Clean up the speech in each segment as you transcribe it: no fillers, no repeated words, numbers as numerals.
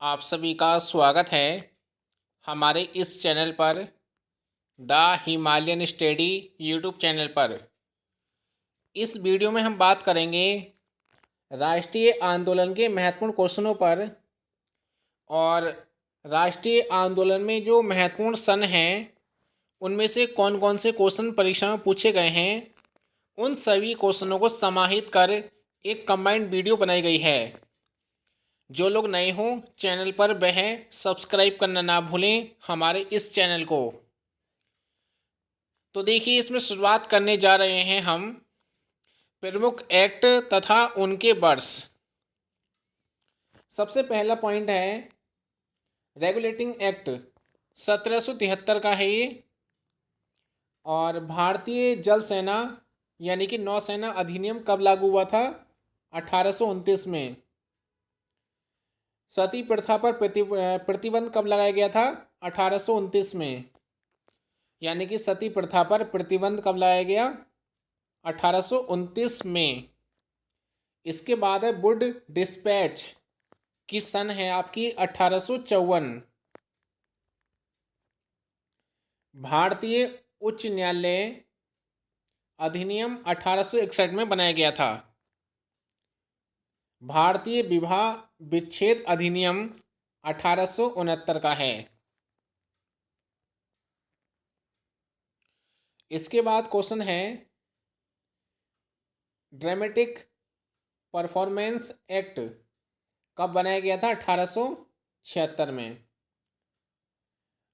आप सभी का स्वागत है हमारे इस चैनल पर, the Himalayan study YouTube channel पर। इस वीडियो में हम बात करेंगे राष्ट्रीय आंदोलन के महत्वपूर्ण क्वेश्चनों पर। और राष्ट्रीय आंदोलन में जो महत्वपूर्ण सन हैं उनमें से कौन कौन से क्वेश्चन परीक्षा में पूछे गए हैं, उन सभी क्वेश्चनों को समाहित कर एक कंबाइंड वीडियो बनाई गई है। जो लोग नए हों चैनल पर वह सब्सक्राइब करना ना भूलें हमारे इस चैनल को। तो देखिए, इसमें शुरुआत करने जा रहे हैं हम प्रमुख एक्ट तथा उनके वर्ष। सबसे पहला पॉइंट है रेगुलेटिंग एक्ट, 1773 का है ये। और भारतीय जल सेना यानी कि नौसेना अधिनियम कब लागू हुआ था? 1829 में। सती प्रथा पर प्रतिबंध कब लगाया गया था? 1829 में। यानी कि सती प्रथा पर प्रतिबंध कब लगाया गया? 1829 में। इसके बाद है वुड डिस्पैच की सन है आपकी 1854। भारतीय उच्च न्यायालय अधिनियम 1861 में बनाया गया था। भारतीय विवाह विच्छेद अधिनियम 1869 का है। इसके बाद क्वेश्चन है ड्रामेटिक परफॉर्मेंस एक्ट कब बनाया गया था? 1876 में।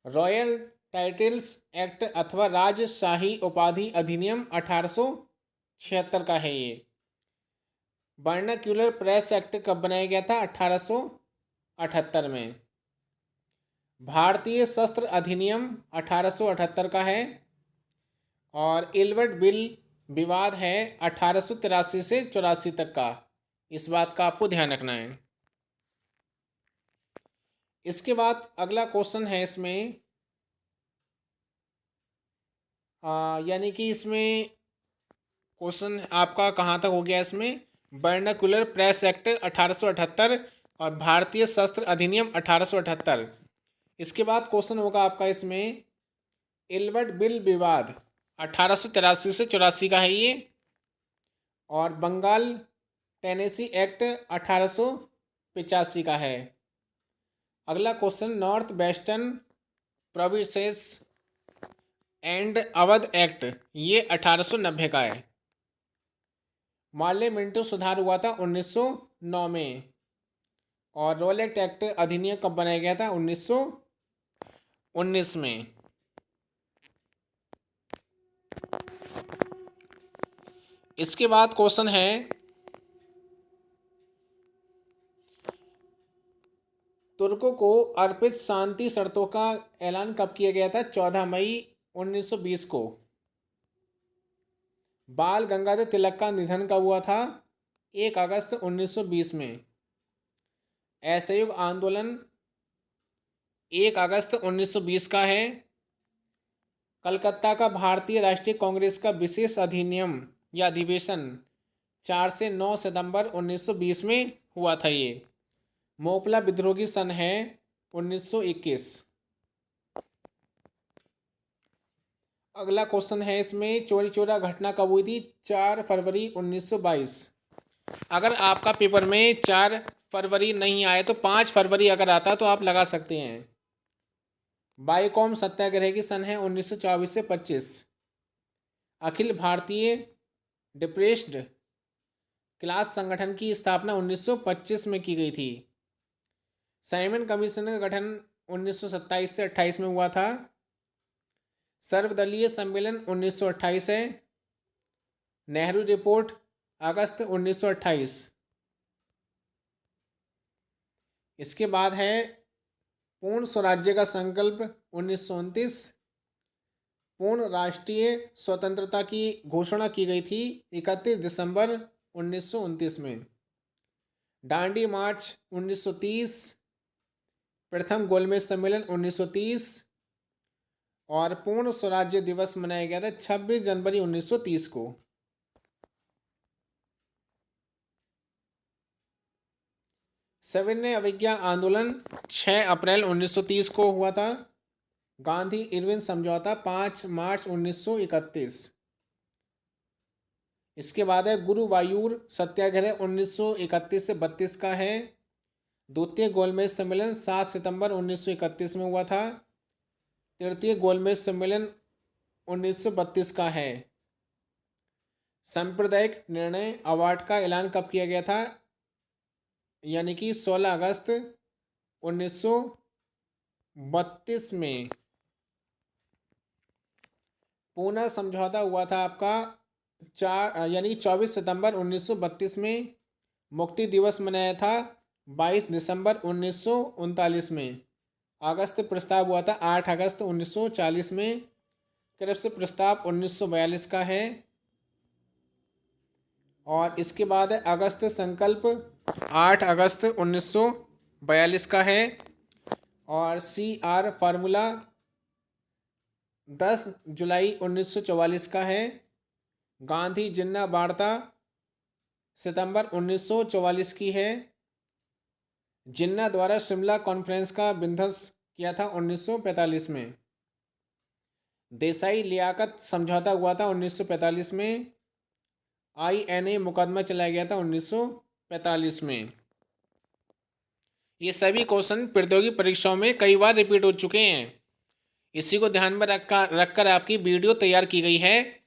रॉयल टाइटल्स एक्ट अथवा राजशाही उपाधि अधिनियम 1876 का है ये। वर्नाक्यूलर प्रेस एक्ट कब बनाया गया था? 1878 में। भारतीय शस्त्र अधिनियम 1878 का है। और इल्बर्ट बिल विवाद है 1883 से 84 तक का। इस बात का आपको ध्यान रखना है। इसके बाद अगला क्वेश्चन है इसमें यानी कि इसमें क्वेश्चन आपका कहाँ तक हो गया? इसमें वर्नाक्युलर प्रेस एक्ट 1878 और भारतीय शस्त्र अधिनियम 1878। इसके बाद क्वेश्चन होगा आपका इसमें इल्बर्ट बिल विवाद 1883 से 84 का है ये। और बंगाल टेनेसी एक्ट 1885 का है। अगला question north western provinces and Awadh act, ये 1890 का है। पार्लियामेंट्री सुधार हुआ था 1909 में। और रोलेक्ट एक्ट अधिनियम कब बनाया गया था? 1919 में। इसके बाद क्वेश्चन है तुर्कों को अर्पित शांति शर्तों का ऐलान कब किया गया था? 14 मई 1920 को। बाल गंगाधर तिलक का निधन कब हुआ था? 1 अगस्त 1920 में। असहयोग आंदोलन 1 अगस्त 1920 का है। कलकत्ता का भारतीय राष्ट्रीय कांग्रेस का विशेष अधिनियम या अधिवेशन 4 से 9 सितंबर 1920 में हुआ था ये। मोपला विद्रोह की सन है 1921। अगला क्वेश्चन है इसमें चोरी चोरा घटना कब हुई थी? 4 फरवरी 1922। अगर आपका पेपर में 4 फरवरी नहीं आए तो 5 फरवरी अगर आता तो आप लगा सकते हैं। बाईकॉम सत्याग्रह की सन है 1924 से 25। अखिल भारतीय डिप्रेस्ड क्लास संगठन की स्थापना 1925 में की गई थी। साइमन कमीशन का गठन 1927 से 28 में हुआ था। सर्वदलीय सम्मेलन 1928 है। नेहरू रिपोर्ट अगस्त 1928। इसके बाद है पूर्ण स्वराज्य का संकल्प 1929। पूर्ण राष्ट्रीय स्वतंत्रता की घोषणा की गई थी 31 दिसंबर 1929 में। दांडी मार्च 1930। प्रथम गोलमेज सम्मेलन 1930। और पूर्ण स्वराज्य दिवस मनाया गया था 26 जनवरी 1930 को। सविनय अवज्ञा आंदोलन 6 अप्रैल 1930 को हुआ था। गांधी इरविन समझौता 5 मार्च 1931। इसके बाद है गुरुवायूर सत्याग्रह 1931 से 32 का है। द्वितीय गोलमेज सम्मेलन 7 सितंबर 1931 में हुआ था। तृतीय गोलमेज सम्मेलन 1932 का है। सांप्रदायिक निर्णय अवार्ड का ऐलान कब किया गया था? यानी कि 16 अगस्त 1932 में। पूना समझौता हुआ था आपका 24 सितंबर 1932 में। मुक्ति दिवस मनाया था 22 दिसंबर 1939 में। अगस्त प्रस्ताव हुआ था 8 अगस्त 1940 में। क्रिप्स प्रस्ताव 1942 का है। और इसके बाद है अगस्त संकल्प 8 अगस्त 1942 का है। और CR फार्मूला 10 जुलाई 1944 का है। गांधी जिन्ना वार्ता सितंबर 1944 की है। जिन्ना द्वारा शिमला कॉन्फ्रेंस का विध्वंस किया था 1945 में। देसाई लियाकत समझौता हुआ था 1945 में। INA मुकदमा चलाया गया था 1945 में। ये सभी क्वेश्चन प्रतियोगी परीक्षाओं में कई बार रिपीट हो चुके हैं। इसी को ध्यान में रखकर आपकी वीडियो तैयार की गई है।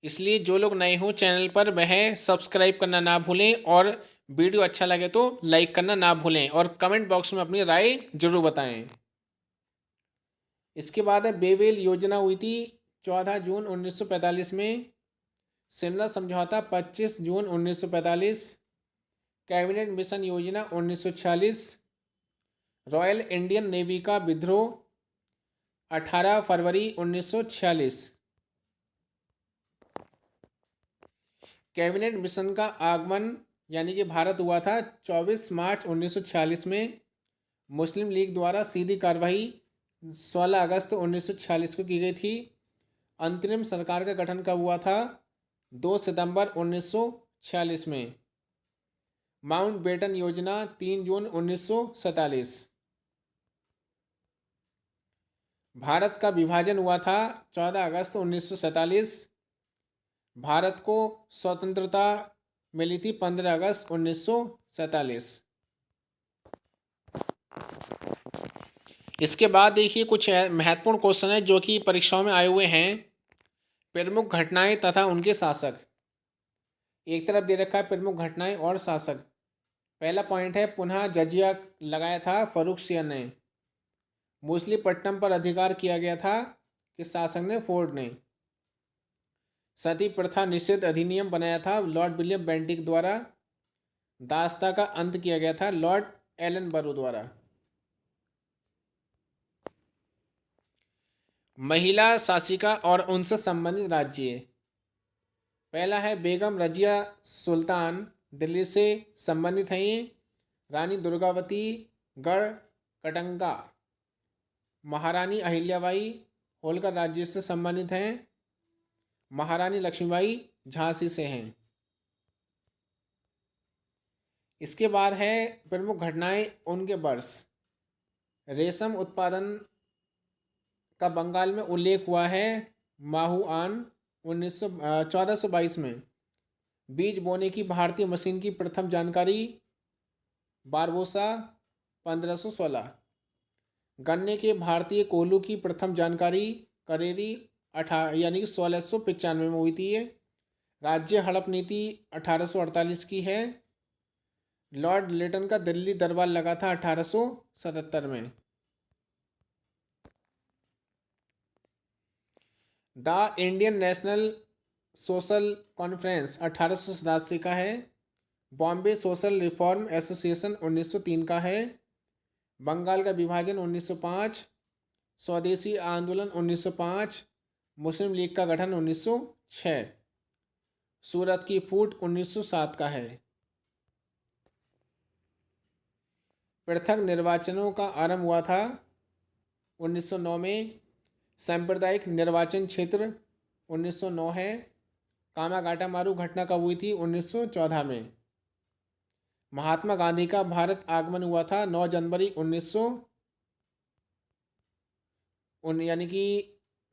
इसलिए जो लोग नए हों चैनल पर वह सब्सक्राइब करना ना भूलें और वीडियो अच्छा लगे तो लाइक करना ना भूलें और कमेंट बॉक्स में अपनी राय जरूर बताएं। इसके बाद है बेवेल योजना हुई थी 14 जून 1945 में। शिमला समझौता 25 जून 1945। कैबिनेट मिशन योजना 1946। रॉयल इंडियन नेवी का विद्रोह 18 फरवरी 1946। कैबिनेट मिशन का आगमन यानी कि भारत हुआ था 24 मार्च 1946 में। मुस्लिम लीग द्वारा सीधी कार्रवाई 16 अगस्त 1946 को की गई थी। अंतरिम सरकार का गठन कब हुआ था? 2 सितंबर 1946 में। माउंटबेटन योजना 3 जून 1947। भारत का विभाजन हुआ था 14 अगस्त 1947। भारत को स्वतंत्रता मिली थी 15 अगस्त 1947। इसके बाद देखिए कुछ महत्वपूर्ण क्वेश्चन है जो कि परीक्षाओं में आए हुए हैं। प्रमुख घटनाएं तथा उनके शासक। एक तरफ दे रखा है प्रमुख घटनाएं और शासक। पहला पॉइंट है पुनः जजिया लगाया था फर्रुख सिंह ने। मछलीपट्टनम पर अधिकार किया गया था किस शासक ने? फोर्ड ने। सती प्रथा निषेध अधिनियम बनाया था लॉर्ड विलियम बेंटिक द्वारा। दासता का अंत किया गया था लॉर्ड एलन बरो द्वारा। महिला शासिका और उनसे संबंधित राज्य। पहला है बेगम रजिया सुल्तान, दिल्ली से संबंधित हैं ये। रानी दुर्गावती गढ़ कटंगा। महारानी अहिल्याबाई होलकर राज्य से संबंधित हैं। महारानी लक्ष्मीबाई झांसी से हैं। इसके बाद है प्रमुख घटनाएं उनके वर्ष। रेशम उत्पादन का बंगाल में उल्लेख हुआ है माहुआन 1422 में। बीज बोने की भारतीय मशीन की प्रथम जानकारी बारबोसा 1516। गन्ने के भारतीय कोल्हू की प्रथम जानकारी करेरी यानी कि 1695 में हुई थी ये। राज्य हड़प नीति 1848 की है। लॉर्ड लेटन का दिल्ली दरबार लगा था 1877 में। The Indian national social conference 1887 का है। बॉम्बे सोशल रिफॉर्म एसोसिएशन 1903 का है। बंगाल का विभाजन 1905। स्वदेशी आंदोलन 1905। मुस्लिम लीग का गठन 1906। सूरत की फूट 1907 का है। पृथक निर्वाचनों का आरंभ हुआ था 1909 में। सांप्रदायिक निर्वाचन क्षेत्र 1909 है। कामागाटा मारू घटना कब हुई थी? 1914 में। महात्मा गांधी का भारत आगमन हुआ था 9 जनवरी 1900 यानी कि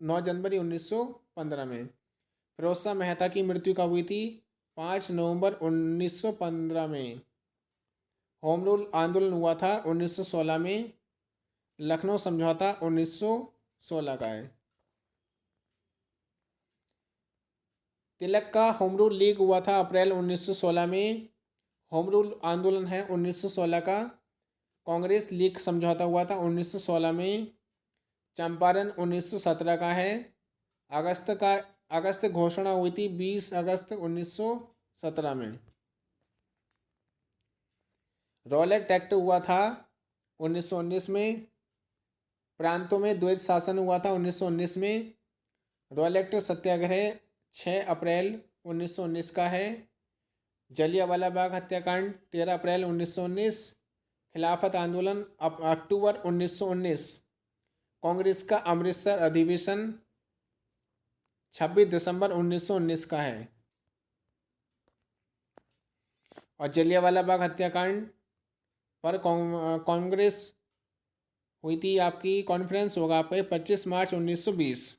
9 जनवरी 1915 में। फिरोज शाह मेहता की मृत्यु कब हुई थी? 5 नवंबर 1915 में। होम रूल आंदोलन हुआ था 1916 में। लखनऊ समझौता 1916 का है। तिलक का होम रूल लीग हुआ था अप्रैल 1916 में। होम रूल आंदोलन है 1916 का। कांग्रेस लीग समझौता हुआ था 1916 में। चंपारण 1917 का है। अगस्त घोषणा हुई थी 20 अगस्त 1917 में। रॉलेट एक्ट हुआ था 1919 में। प्रांतों में द्वैध शासन हुआ था 1919 में। रॉलेट सत्याग्रह 6 अप्रैल 1919 का है। जलियांवाला बाग हत्याकांड 13 अप्रैल 1919। खिलाफत आंदोलन अक्टूबर 1919। कांग्रेस का अमृतसर अधिवेशन 26 दिसंबर 1919 का है। और जलियांवाला बाग हत्याकांड पर कांग्रेस हुई थी आपकी कॉन्फ्रेंस होगा आपके 25 मार्च 1920।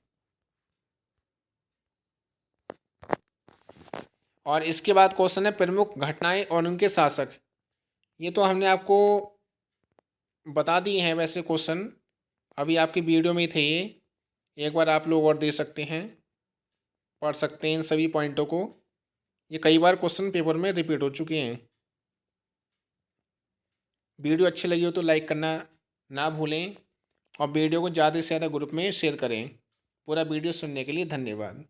और इसके बाद क्वेश्चन है प्रमुख घटनाएं और उनके शासक। ये तो हमने आपको बता दिए हैं वैसे क्वेश्चन, अभी आपकी वीडियो में ही थे ये, एक बार आप लोग और दे सकते हैं, पढ़ सकते हैं इन सभी पॉइंटों को। ये कई बार क्वेश्चन पेपर में रिपीट हो चुके हैं। वीडियो अच्छी लगी हो तो लाइक करना ना भूलें और वीडियो को ज़्यादा से ज़्यादा ग्रुप में शेयर करें। पूरा वीडियो सुनने के लिए धन्यवाद।